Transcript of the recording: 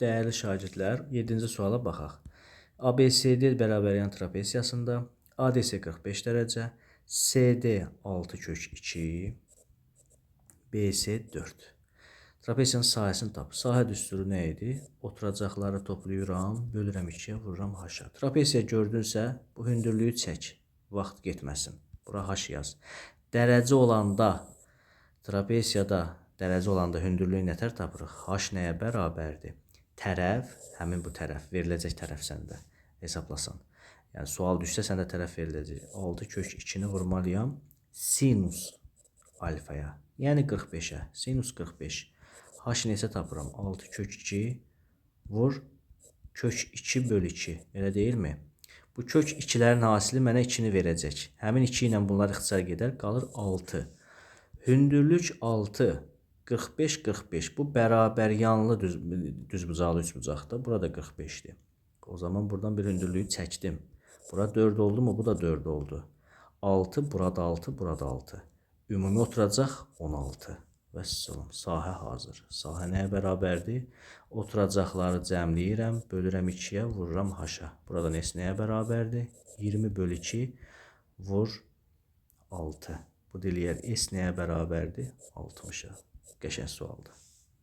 Değerli şagirdlər, 7-ci suala baxaq. ABCD bərabəryan trapesiyasında ADC 45 dərəcə, CD 6 kök 2, BC 4. Trapesiyanın sahəsini tap. Sahə düsturu nə idi? Oturacaqları toplayıram, bölürəm 2-yə, vururam h-a. Trapesiya gördünsə, bu hündürlüyü çək. Vaxt getməsin. Bura h yaz. Dərəcə olanda, trapesiyada dərəcə olanda hündürlüyü nətər tapırıq? H nəyə bərabərdir? Tərəf, həmin bu tərəf, veriləcək tərəf səndə hesablasan. Yəni, sual düşsə səndə tərəf veriləcək. 6 kök 2-ni vurmalıyam sinus alfaya. Yəni 45-ə. Sinus 45. H neçə tapıram? 6 kök 2 vur kök 2 bölü 2. Elə deyilmi? Bu kök 2-lərin hasili mənə 2-ni verəcək. Həmin 2 ilə bunlar ixtisar gedər, qalır 6. Hündürlük 6. 45, 45. Bu bərabər yanlı düzbucaqlı üçbucaqda. Burada 45'dir. O zaman buradan bir hündürlüyü çəkdim. Bura 4 oldu mu? Bu da 4 oldu. 6, burada 6, burada 6. Ümumi oturacaq 16. Vəssalam. Sahə hazır. Sahə nəyə bərabərdir? Oturacaqları cəmləyirəm, bölürəm 2-yə, vururam h-a. Burada s nəyə bərabərdir? 20 bölü 2 vur 6. Bu diliyər s nəyə bərabərdir? 60-a. Qəşəng sualdır.